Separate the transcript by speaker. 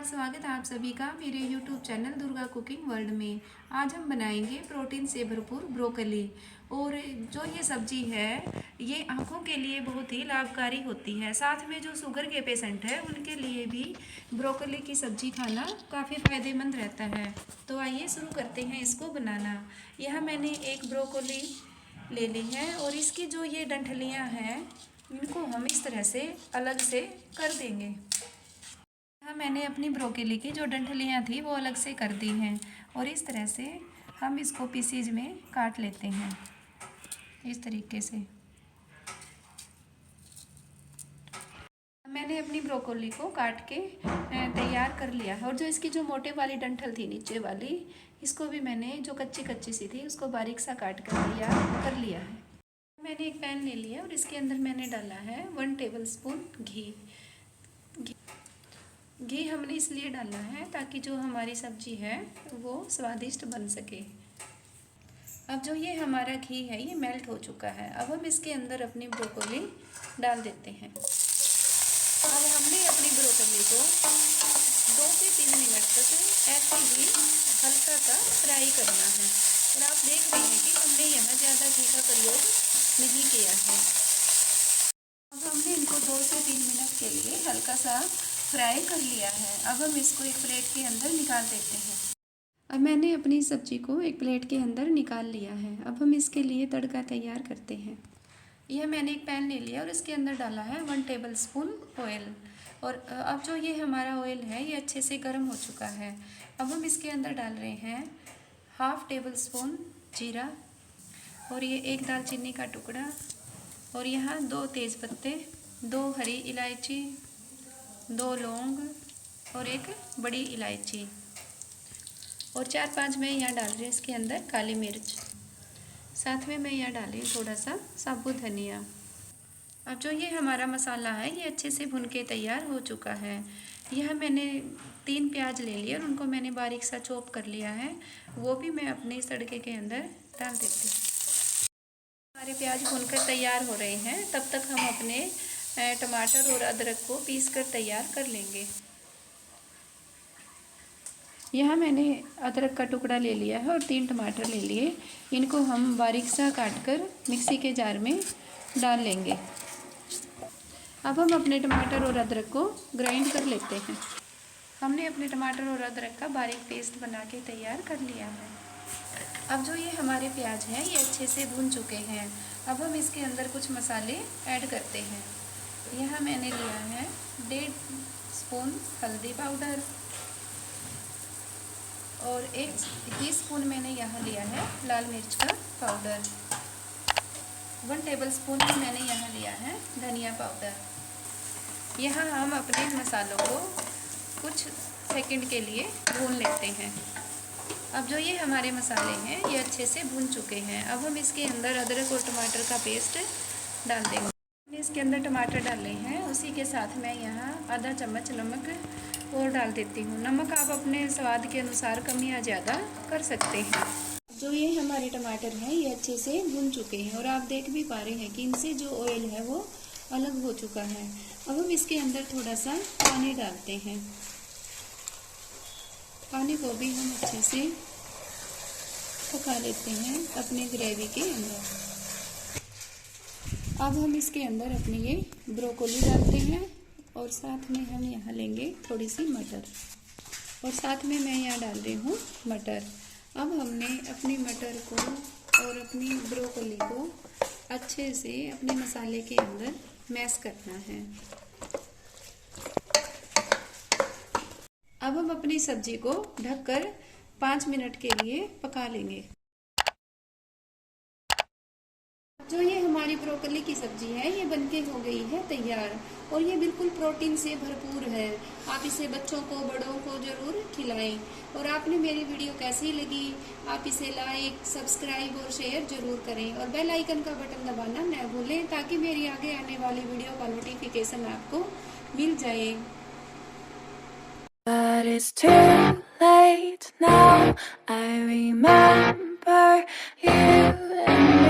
Speaker 1: स्वागत है आप सभी का मेरे YouTube channel Durga cooking world में। आज हम बनाएंगे प्रोटीन से भरपूर ब्रोकली। और जो ये सब्जी है ये आँखों के लिए बहुत ही लाभकारी होती है। साथ में जो शुगर के पेशेंट है उनके लिए भी ब्रोकली की सब्जी खाना काफ़ी फ़ायदेमंद रहता है। तो आइए शुरू करते हैं इसको बनाना। यह मैंने एक ब्रोकली ले ली है और इसकी जो ये डंठलियाँ हैं इनको हम इस तरह से अलग से कर देंगे। हाँ, मैंने अपनी ब्रोकली की जो डंठलियाँ थी वो अलग से कर दी हैं और इस तरह से हम इसको पीसीज में काट लेते हैं इस तरीके से। मैंने अपनी ब्रोकली को काट के तैयार कर लिया है और जो इसकी जो मोटे वाली डंठल थी नीचे वाली इसको भी मैंने जो कच्ची कच्ची सी थी उसको बारीक सा काट कर तैयार कर लिया है। मैंने एक पैन ले लिया और इसके अंदर मैंने डाला है 1 टेबल स्पून घी। घी हमने इसलिए डाला है ताकि जो हमारी सब्जी है वो स्वादिष्ट बन सके। अब जो ये हमारा घी है ये मेल्ट हो चुका है। अब हम इसके अंदर अपनी ब्रोकली डाल देते हैं। अब हमने अपनी ब्रोकली को 2 से 3 मिनट तक ऐसे ही हल्का सा फ्राई करना है। और आप देख रहे हैं कि हमने यहाँ ज़्यादा घी का प्रयोग नहीं किया है। अब हमने इनको 2 से 3 मिनट के लिए हल्का सा फ्राई कर लिया है। अब हम इसको एक प्लेट के अंदर निकाल देते हैं। अब मैंने अपनी सब्जी को एक प्लेट के अंदर निकाल लिया है। अब हम इसके लिए तड़का तैयार करते हैं। यह मैंने एक पैन ले लिया और इसके अंदर डाला है 1 टेबल स्पून ऑयल। और अब जो ये हमारा ऑयल है ये अच्छे से गर्म हो चुका है। अब हम इसके अंदर डाल रहे हैं 1/2 टेबल स्पून जीरा और ये 1 दालचीनी का टुकड़ा और यहाँ 2 तेज़पत्ते, 2 हरी इलायची, 2 लौंग और 1 बड़ी इलायची और 4-5 मैं यहाँ डाल रही हूँ इसके अंदर काली मिर्च। साथ में मैं यहाँ डाली थोड़ा सा साबुत धनिया। अब जो ये हमारा मसाला है ये अच्छे से भुन के तैयार हो चुका है। यह मैंने 3 प्याज ले लिए और उनको मैंने बारीक सा चॉप कर लिया है। वो भी मैं अपने इस तड़के के अंदर डाल देती हूँ। हमारे प्याज भुनकर तैयार हो रहे हैं तब तक हम अपने टमाटर और अदरक को पीस कर तैयार कर लेंगे। यहाँ मैंने अदरक का टुकड़ा ले लिया है और 3 टमाटर ले लिए। इनको हम बारीक सा काट कर मिक्सी के जार में डाल लेंगे। अब हम अपने टमाटर और अदरक को ग्राइंड कर लेते हैं। हमने अपने टमाटर और अदरक का बारीक पेस्ट बना के तैयार कर लिया है। अब जो ये हमारे प्याज हैं ये अच्छे से भून चुके हैं। अब हम इसके अंदर कुछ मसाले ऐड करते हैं। यहाँ मैंने लिया है 1.5 स्पून हल्दी पाउडर और 1 टीस्पून मैंने यहाँ लिया है लाल मिर्च का पाउडर। 1 टेबल स्पून भी मैंने यहाँ लिया है धनिया पाउडर। यहाँ हम अपने मसालों को कुछ सेकंड के लिए भून लेते हैं। अब जो ये हमारे मसाले हैं ये अच्छे से भून चुके हैं। अब हम इसके अंदर अदरक और टमाटर का पेस्ट डाल देंगे। इसके अंदर टमाटर डाले हैं उसी के साथ मैं यहाँ आधा चम्मच नमक और डाल देती हूँ। नमक आप अपने स्वाद के अनुसार कम या ज़्यादा कर सकते हैं। जो ये हमारे टमाटर हैं ये अच्छे से भून चुके हैं और आप देख भी पा रहे हैं कि इनसे जो ऑयल है वो अलग हो चुका है। अब हम इसके अंदर थोड़ा सा पानी डालते हैं। पानी को भी हम अच्छे से पका लेते हैं अपने ग्रेवी के अंदर। अब हम इसके अंदर अपनी ये ब्रोकली डालते हैं और साथ में हम यहाँ लेंगे थोड़ी सी मटर और साथ में मैं यहाँ डाल रही हूँ मटर। अब हमने अपनी मटर को और अपनी ब्रोकली को अच्छे से अपने मसाले के अंदर मैश करना है। अब हम अपनी सब्जी को ढककर 5 मिनट के लिए पका लेंगे। जो ये हमारी ब्रोकली की सब्जी है ये बनके हो गई है तैयार और ये बिल्कुल प्रोटीन से भरपूर है। आप इसे बच्चों को बड़ों को ज़रूर खिलाएं। और आपने मेरी वीडियो कैसी लगी आप इसे लाइक सब्सक्राइब और शेयर ज़रूर करें और बेल आइकन का बटन दबाना न भूलें ताकि मेरी आगे आने वाली वीडियो का नोटिफिकेशन आपको मिल जाए।
Speaker 2: But it's too late now. I remember you and me.